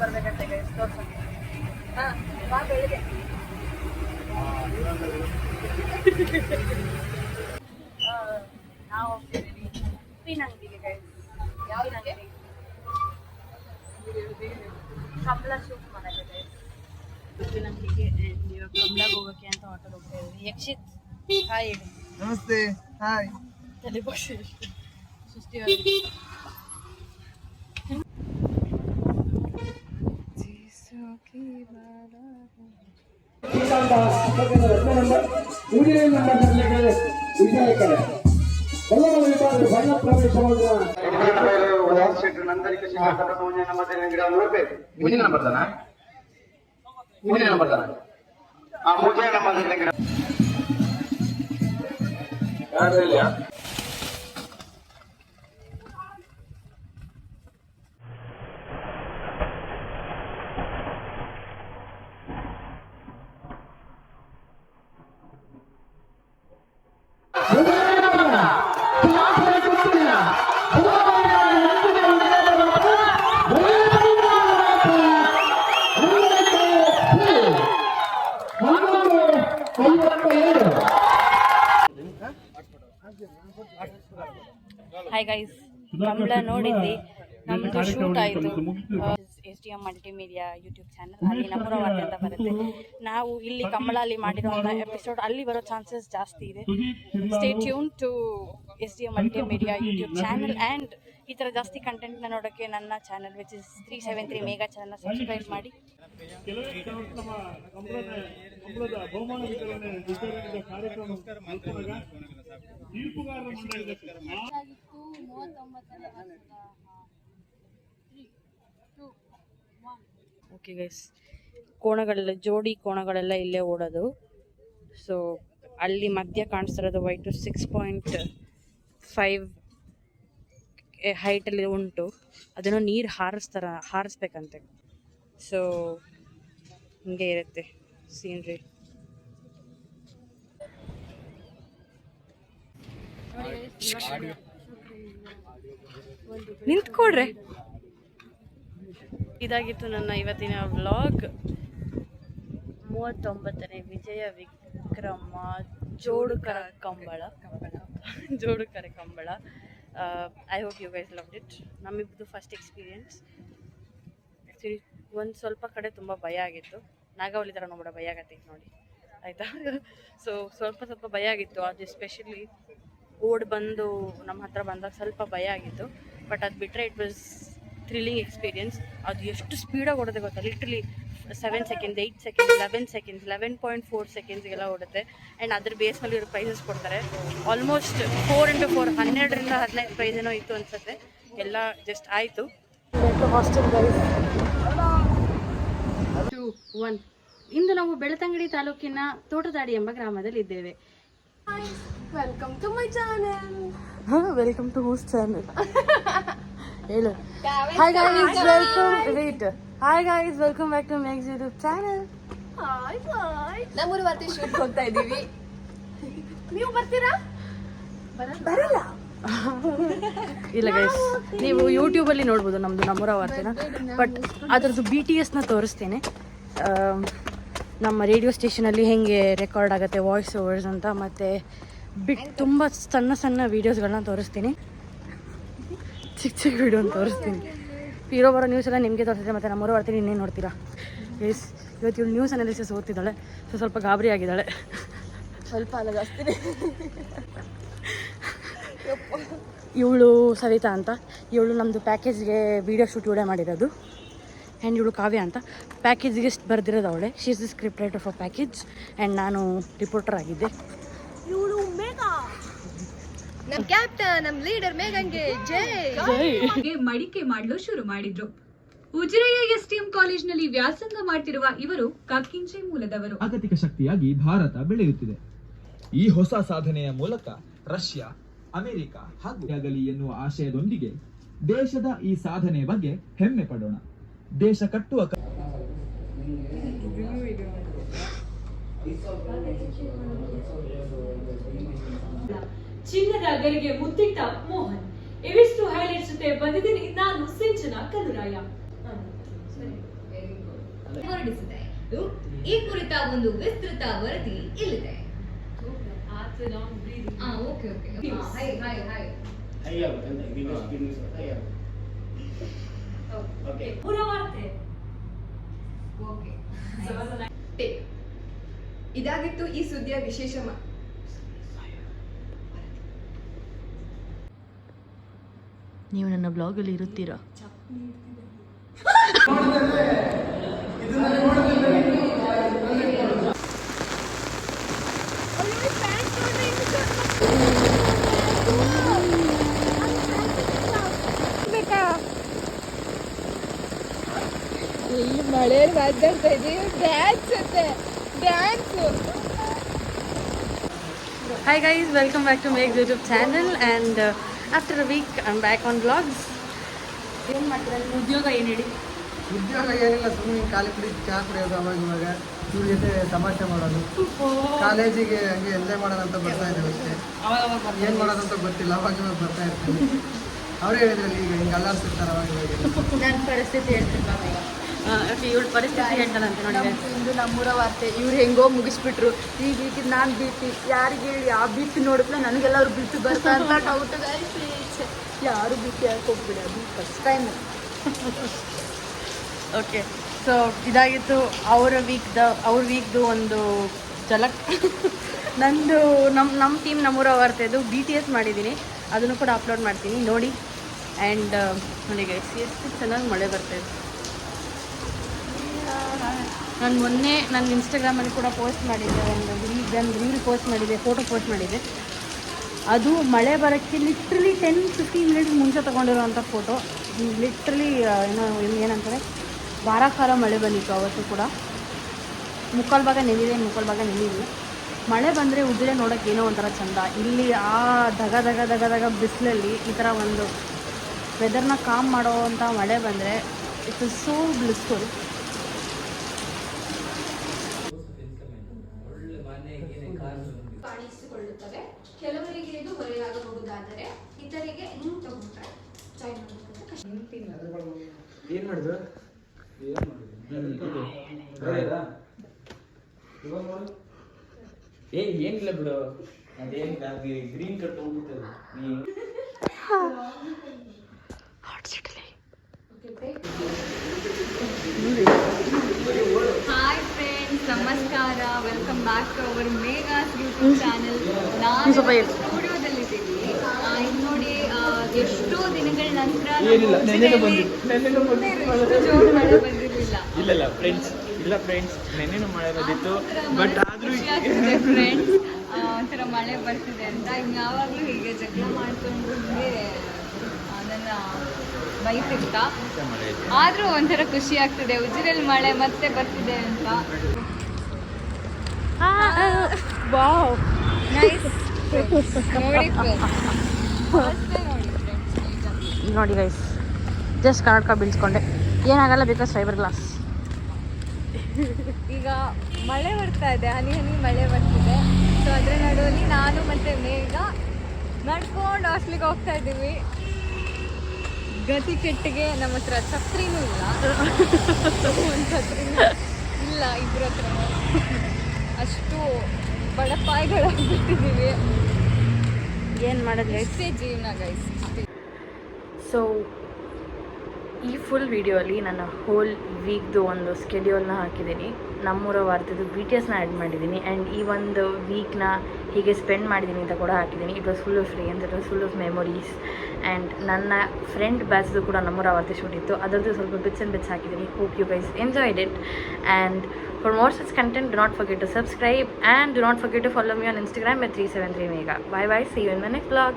ಬರ್ಬೇಕಂತೆ guys ತೋರ್ಸಕ್ಕೆ. ಬಾ ಬೆಳಿಗ್ಗೆ. ನಾವು ಹೋಗ್ತಿದ್ದೀವಿ ಉಪ್ಪಿನ ಅಂಗಡಿಗೆ ಗೈಸ್. ಯಾವ್ದು ಅಂಗಡಿ? ಕಮಲ ಶೂಟ್ ಮಾಡಕ್ಕೆ ಗೈಸ್ ಉಪ್ಪಿನ ಅಂಗಡಿಗೆ. ಇವಾಗ ಕಮಲಾಗ ಹೋಗೋಕ್ಕೆ ಅಂತ ಆಟೋ ಹೋಗ್ತಾ ಇದ್ದೀವಿ. ಯಕ್ಷಿತ್ ಹಾಯ್ ಹೇಳಿ. ನಮಸ್ತೆ. ಹಾಯ್. ತಲೆ ಭಾಷೆ ಸೃಷ್ಟಿ ಹಾಯ್ ಗೈಸ್, ಕಮಲ ನೋಡಿದ್ವಿ. ನಮ್ಮದು ಶೂಟ್ ಆಯಿತು SDM ಮಲ್ಟಿಮೀಡಿಯಾ ಯೂಟ್ಯೂಬ್ ಚಾನಲ್. ಅಲ್ಲಿ ನಮ್ಮೂರ ವಾರ್ತೆ ಅಂತ ಬರುತ್ತೆ. ನಾವು ಇಲ್ಲಿ ಕಮಲಲ್ಲಿ ಮಾಡಿರೋ ಎಪಿಸೋಡ್ ಅಲ್ಲಿ ಬರೋ ಚಾನ್ಸಸ್ ಜಾಸ್ತಿ ಇದೆ. Stay tune to SDM multimedia YouTube channel. And ಈ ಥರ ಜಾಸ್ತಿ ಕಂಟೆಂಟ್ನ ನೋಡೋಕ್ಕೆ ನನ್ನ ಚಾನಲ್ ವಿಚ್ ಇಸ್ 373 ಮೇಗಾ ಚಾನಲ್ನ ಸಬ್ಸ್ಕ್ರೈಬ್ ಮಾಡಿ. ಓಕೆ ಗೈಸ್, ಕೋಣಗಳೆಲ್ಲ ಜೋಡಿ ಕೋಣಗಳೆಲ್ಲ ಇಲ್ಲೇ ಓಡೋದು. ಸೊ ಅಲ್ಲಿ ಮಧ್ಯ ಕಾಣಿಸ್ತಿರೋದು ವೈಟು 6.5 ಹೈಟಲ್ಲಿ ಉಂಟು. ಅದನ್ನು ನೀರು ಹಾರಿಸ್ಬೇಕಂತೆ. ಸೊ ಹಿಂಗೆ ಇರುತ್ತೆ ಸೀನ್ರಿ. ನಿಂತ್ಕೊಡ್ರೆ. ಇದಾಗಿತ್ತು ನನ್ನ ಇವತ್ತಿನ ವ್ಲಾಗ್. 39ನೇ ವಿಜಯ ವಿಕ್ರಮ ಜೋಡುಕರ Kambala. I hope you guys loved it. ನಮ್ಮಿಬ್ಬದು ಫಸ್ಟ್ ಎಕ್ಸ್ಪೀರಿಯನ್ಸ್. ಆ್ಯಕ್ಚುಲಿ ಒಂದು ಸ್ವಲ್ಪ ಕಡೆ ತುಂಬ ಭಯ ಆಗಿತ್ತು. ನಾಗಾವಳಿ ಥರ ನೋಡ್ಬಿಡ ಭಯ ಆಗತ್ತೆ ನೋಡಿ, ಆಯಿತಾ? ಸೊ ಸ್ವಲ್ಪ ಭಯ ಆಗಿತ್ತು. ಅದು ಎಸ್ಪೆಷಲಿ ಓಡ್ ಬಂದು ನಮ್ಮ ಹತ್ರ ಬಂದಾಗ ಸ್ವಲ್ಪ ಭಯ ಆಗಿತ್ತು. ಬಟ್ ಅದು ಬಿಟ್ಟರೆ ಇಟ್ ವಾಸ್ ಥ್ರಿಲ್ಲಿಂಗ್ ಎಕ್ಸ್ಪೀರಿಯನ್ಸ್. ಅದು ಎಷ್ಟು ಸ್ಪೀಡಾಗಿ ಓಡುತ್ತೆ ಗೊತ್ತಾ? ಲಿಟ್ರಲಿ 7 ಸೆಕೆಂಡ್ಸ್, 8 ಸೆಕೆಂಡ್ಸ್, 11 ಸೆಕೆಂಡ್ಸ್, 11.4 ಸೆಕೆಂಡ್ಸ್ಗೆಲ್ಲ ಓಡುತ್ತೆ. ಆ್ಯಂಡ್ ಅದ್ರ ಬೇಸ್ ಮೇಲೆ ಇವರು ಪ್ರೈಸಸ್ ಕೊಡ್ತಾರೆ. ಆಲ್ಮೋಸ್ಟ್ 4x4 12ರಿಂದ 15 ಪ್ರೈಸ್ ಏನೋ ಇತ್ತು ಅನ್ಸುತ್ತೆ. ಎಲ್ಲ ಜಸ್ಟ್ ಆಯಿತು. Hostel guys 2 1. ಇಂದು ನಾವು ಬೆಳ್ತಂಗಡಿ ತಾಲೂಕಿನ ತೋಟದಾಡಿ ಎಂಬ ಗ್ರಾಮದಲ್ಲಿ ಇದ್ದೇವೆ. Welcome to my channel. Welcome to whose channel ಹೇಳು. Hi guys, welcome back to Max YouTube channel. ನಮ್ಮೂರು ವಾರ್ತೆ ಶೂಟ್ ಹೋಗ್ತಾ ಇದ್ದೀವಿ. ನೀವು ಬರ್ತೀರಾ? ಬರಲ್ಲ. ಇಲ್ಲ ಗೈಸ್, ನೀವು ಯೂಟ್ಯೂಬಲ್ಲಿ ನೋಡ್ಬೋದು ನಮ್ಮೂರ ವಾರ್ತೆನ. ಬಟ್ ಅದರದ್ದು BTSನ ತೋರಿಸ್ತೇನೆ. ನಮ್ಮ ರೇಡಿಯೋ ಸ್ಟೇಷನಲ್ಲಿ ಹೇಗೆ ರೆಕಾರ್ಡ್ ಆಗುತ್ತೆ ವಾಯ್ಸ್ ಓವರ್ಸ್ ಅಂತ. ಮತ್ತು ತುಂಬ ಸಣ್ಣ ವೀಡಿಯೋಸ್ಗಳನ್ನ ತೋರಿಸ್ತೀನಿ. ಚಿಕ್ಕ ವೀಡಿಯೋನ ತೋರಿಸ್ತೀನಿ. ಇರೋ ಬರೋ ನ್ಯೂಸ್ ಎಲ್ಲ ನಿಮಗೆ ತೋರಿಸ್ತೀನಿ. ಮತ್ತು ನಮ್ಮೂರ ವಾರ್ತೆ ಇನ್ನೇನು ನೋಡ್ತೀರಾ ಗೈಸ್? ಇವತ್ತು ಇವಳು ನ್ಯೂಸ್ ಅನಾಲಿಸಿಸ್ ಓದ್ತಿದ್ದಾಳೆ. ಸೊ ಸ್ವಲ್ಪ ಗಾಬರಿ ಆಗಿದ್ದಾಳೆ. ಸ್ವಲ್ಪ ಅಲ್ಲ, ಜಾಸ್ತಿನೇ. ಇವಳು ಸವಿತಾ ಅಂತ. ಇವಳು ನಮ್ಮದು ಪ್ಯಾಕೇಜ್ಗೆ ವೀಡಿಯೋ ಶೂಟ್ ಇವಳೇ ಮಾಡಿರೋದು. ಆ್ಯಂಡ್ ಇವಳು ಕಾವ್ಯ ಅಂತ. ಪ್ಯಾಕೇಜ್ಗೆ ಬರೆದಿರೋದು ಅವಳೆ. She is the script writer for package. And ನಾನು ರಿಪೋರ್ಟರ್ ಆಗಿದ್ದೆ. ಇವಳು ಮೇಘಾ, ನಮ್ಮ ಕ್ಯಾಪ್ಟನ್, ನಮ್ಮ ಲೀಡರ್ ಮೇಘಂಗೆ ಜೈ. ಮಡಿಕೆ ಮಾಡಲು ಶುರು ಮಾಡಿದ್ರು. ಉಜಿರೆಯ STM ಕಾಲೇಜಿನಲ್ಲಿ ವ್ಯಾಸಂಗ ಮಾಡ್ತಿರುವ ಇವರು ಕಕ್ಕಿಂಚೆ ಮೂಲದವರು. ಜಾಗತಿಕ ಶಕ್ತಿಯಾಗಿ ಭಾರತ ಬೆಳೆಯುತ್ತಿದೆ. ಈ ಹೊಸ ಸಾಧನೆಯ ಮೂಲಕ ರಷ್ಯಾ, ಅಮೆರಿಕ ಹಾಗೂ ಆಗಲಿ ಎನ್ನುವ ಆಶಯದೊಂದಿಗೆ ದೇಶದ ಈ ಸಾಧನೆಯ ಬಗ್ಗೆ ಹೆಮ್ಮೆ ಪಡೋಣ. ದೇಶ ಕಟ್ಟುವ ಚಿನ್ನದ ಗರಿಗೆ ಮುತ್ತಿಟ್ಟ ಮೋಹನ್. ಇವಿಷ್ಟು ಹೈಲೈಟ್ಸ್ ಜೊತೆ ಬಂದಿದ್ದೀನಿ ನಾನು ಸಿಂಚನ ಕಲ್ಲುರಾಯ. ಮಂಡಿಸಿದೆ. ಈ ಕುರಿತ ಒಂದು ವಿಸ್ತೃತ ವರದಿ ಇಲ್ಲಿದೆ. ಓಕೆ ಹೈ ಇದಾಗಿತ್ತು ಈ ಸುದ್ದಿಯ ವಿಶೇಷ ನೀವು ನನ್ನ ಬ್ಲಾಗಲ್ಲಿ ಇರುತ್ತೀರಾ? ಇಲ್ಲಿ ಮಳೆ ಮಾತಾಡ್ತಾ ಇದೀವಿ. Dance Hi guys, welcome back to Meg's YouTube channel and after a week I'm back on vlogs. ಏನು ಮಾಡ್ತೀರಾ ನಿಮ್ಮ ಉದ್ಯೋಗ ಏನು ಹೇಳಿ? ಉದ್ಯೋಗ ಏನಿಲ್ಲ, ಸುಮ್ಮನೆ ಖಾಲಿ ಕುಡಿ ಚಹಾ ಕುಡಿಯೋದು, ಅವಾಗ ಇವಾಗ ಇವ್ರ ಜೊತೆ ತಮಾಷೆ ಮಾಡೋದು, ಕಾಲೇಜಿಗೆ ಹಂಗೆ ಎಂಜಾಯ್ ಮಾಡೋದು ಅಂತ ಬರ್ತಾ ಇದ್ದೀವಿ ಅಷ್ಟೇ. ಏನು ಮಾಡೋದಂತ ಗೊತ್ತಿಲ್ಲ, ಅವಾಗ ಇವಾಗ ಬರ್ತಾ ಇರ್ತೀವಿ. ಅವರೇ ಹೇಳಿದ್ರಲ್ಲಿ ಈಗ ಹಿಂಗೆ ಅಲ್ಲಾಡ್ತಿರ್ತಾರೆ ಅವಾಗ ಇವಾಗ. ನನ್ನ ಪರಿಸ್ಥಿತಿ ಹೇಳ್ತಿಲ್ಲ ಇವಳ ಪರಿಸ್ಥಿತಿ ಹೇಳ್ತಾನಂತೆ ನೋಡಿ. ಇಂದು ನಮ್ಮೂರ ವಾರ್ತೆ. ಇವ್ರು ಹೆಂಗೋ ಮುಗಿಸ್ಬಿಟ್ರು. ಈಗ ನಾನು ಬೀಟಿ ಯಾರಿಗೆ ಹೇಳಿ ಆ ಬೀಟಿ ನೋಡಿದ್ರೆ ನನಗೆಲ್ಲರೂ ಬಿಟ್ಟು ಬರ್ತಾ ಅಂತ ಡೌಟ್. ಯಾರು ಬೀಟಿ ಹಾಕೋಗ್ಬಿಡಿ, ಅದು ಫಸ್ಟ್ ಟೈಮ್. ಓಕೆ, ಸೊ ಇದಾಗಿತ್ತು ಅವ್ರ ವೀಕ್ದು ಒಂದು ಝಲಕ್. ನಂದು ನಮ್ಮ ಟೀಮ್ ನಮ್ಮೂರ ವಾರ್ತೆದು BTS ಮಾಡಿದ್ದೀನಿ, ಅದನ್ನು ಕೂಡ ಅಪ್ಲೋಡ್ ಮಾಡ್ತೀನಿ ನೋಡಿ. ಆ್ಯಂಡ್ ನೋಡಿ ಗೈಸ್, ಎಷ್ಟು ಚೆನ್ನಾಗಿ ಮಳೆ ಬರ್ತಾಯಿದೆ. ನಾನು ಮೊನ್ನೆ ನನ್ನ ಇನ್ಸ್ಟಾಗ್ರಾಮಲ್ಲಿ ಕೂಡ ಪೋಸ್ಟ್ ಮಾಡಿದ್ದೆ, ಒಂದು ರೀಲ್ ಪೋಸ್ಟ್ ಮಾಡಿದ್ದೆ, ಫೋಟೋ ಪೋಸ್ಟ್ ಮಾಡಿದ್ದೆ. ಅದು ಮಳೆ ಬರೋಕ್ಕೆ ಲಿಟ್ರಲಿ 10-15 ಮಿನಿಟ್ಸ್ ಮುಂಚೆ ತೊಗೊಂಡಿರೋವಂಥ ಫೋಟೋ. ಲಿಟ್ರಲಿ ಏನಂತಾರೆ ಧಾರಾಕಾರ ಮಳೆ ಬಂದಿತ್ತು ಅವತ್ತು ಕೂಡ. ಮುಕ್ಕಾಲು ಭಾಗ ನೆನೆದಿದೆ, ಮುಕ್ಕಾಲು ಭಾಗ ನೆನೆದಿಲ್ಲ. ಮಳೆ ಬಂದರೆ ಉದುರೆ ನೋಡೋಕ್ಕೆ ಏನೋ ಒಂಥರ ಚೆಂದ. ಇಲ್ಲಿ ಆ ದಗ ಬಿಸಿಲಲ್ಲಿ ಈ ಥರ ಒಂದು ವೆದರ್ನ ಕಾಮ್ ಮಾಡೋವಂಥ ಮಳೆ ಬಂದರೆ ಇಟ್ ಇಸ್ ಸೋ ಬ್ಲಿಸ್ಫುಲ್. ಕಾಣಿಸಿಕೊಳ್ಳುತ್ತವೆ. ಕೆಲವರಿಗೆ ಇದು ಹೊರೆಯಾಗಬಹುದಾದರೆ ಇತರಿಗೆ ತಗೊಂಡ್ರೆ ಏನು ಮಾಡಿದ್ರು? ಏನಿಲ್ಲ ಬಿಡು, ಅದೇನು ಗ್ರೀನ್ ಕಟ್ ಹೋಗ್ಬಿಟ್ಟೆ. ಹಾಯ್ ಫ್ರೆಂಡ್ಸ್, ನಮಸ್ಕಾರ. Welcome back to our Megha's YouTube channel. ನಾನು ಸ್ಟುಡಿಯೋದಲ್ಲಿದ್ದೀವಿ. ಈಗ ನೋಡಿ, ಎಷ್ಟೋ ದಿನಗಳ ನಂತರ ಜೋರು ಮಳೆ ಬಂದಿರಲಿಲ್ಲ. ಇಲ್ಲ ಫ್ರೆಂಡ್ಸ್ ನೆನ್ನೆನೂ ಮಳೆ ಬಂದಿತ್ತು, ಬಟ್ ಆದ್ರೂ ಫ್ರೆಂಡ್ಸ್ ಒಂಥರ ಮಳೆ ಬರ್ತಿದೆ ಅಂತ ಯಾವಾಗಲೂ ಹೀಗೆ ಜಗಳ ಮಾಡ್ಕೊಂಡು ಹಿಂಗೆ ನನ್ನ ಬೈತಿರ್ತಾ. ಆದ್ರೂ ಒಂಥರ ಖುಷಿ ಆಗ್ತಿದೆ, ಉಜಿರಲ್ಲಿ ಮಳೆ ಮತ್ತೆ ಬರ್ತಿದೆ ಅಂತ. ನೋಡಿ ಗೈಸ್, ಜಸ್ಟ್ ಕರ್ನಾಟಕ ಬೀಳ್ಸ್ಕೊಂಡೆ, ಏನಾಗಲ್ಲ ಬಿಕಾಸ್ ಫೈಬರ್ ಗ್ಲಾಸ್. ಈಗ ಮಳೆ ಬರ್ತಾ ಇದೆ, ಹನಿ ಮಳೆ ಬರ್ತಿದೆ. ಸೊ ಅದರ ನಡುವಲ್ಲಿ ನಾನು ಮತ್ತು ಮೇಘ ನಡ್ಕೊಂಡು ಹಾಸ್ಟ್ಲಿಗೆ ಹೋಗ್ತಾ ಇದ್ದೀವಿ. ಗತಿ ಕೆಟ್ಟಿಗೆ ನಮ್ಮ ಹತ್ರ ಛತ್ರಿನೂ ಇಲ್ಲ, ಒಂದು ಛತ್ರಿನೂ ಇಲ್ಲ ಇಬ್ಬರ ಹತ್ರ. ಅಷ್ಟು ಬಡಪಾಯಿಗಳಾಗ್ಬಿಟ್ಟಿದ್ದೀವಿ. ಏನು ಮಾಡೋದು ಗೈಸ್, ಇಷ್ಟೇ ಜೀವನ ಗೈಸ್. ಸೊ ಈ ಫುಲ್ ವಿಡಿಯೋ ಅಲ್ಲಿ ನನ್ನ ಹೋಲ್ ವೀಕ್ದು ಒಂದು ಸ್ಕೆಡ್ಯೂಲ್ನ ಹಾಕಿದ್ದೀನಿ. ನಮ್ಮೂರ ವಾರ್ತೆದು BTSನ ಆ್ಯಡ್ ಮಾಡಿದ್ದೀನಿ. ಆ್ಯಂಡ್ ಈ ಒಂದು ವೀಕ್ನ ಹೀಗೆ ಸ್ಪೆಂಡ್ ಮಾಡಿದ್ದೀನಿ ಅಂತ ಕೂಡ ಹಾಕಿದ್ದೀನಿ. It was full of friends, it was full of memories. And ನನ್ನ ಫ್ರೆಂಡ್ ಬ್ಯಾಚ್ದು ಕೂಡ ನಮ್ಮೂರ ವಾರ್ತೆ ಶೂಟ್ ಇತ್ತು, ಅದರದ್ದು ಸ್ವಲ್ಪ ಬಿಟ್ಸ್ ಆ್ಯಂಡ್ ಬಿಟ್ಸ್ ಹಾಕಿದ್ದೀನಿ. Hope you guys enjoyed it. And for more such content, do not forget to subscribe and do not forget to follow me on Instagram at 373mega. Bye bye, see you in my next vlog.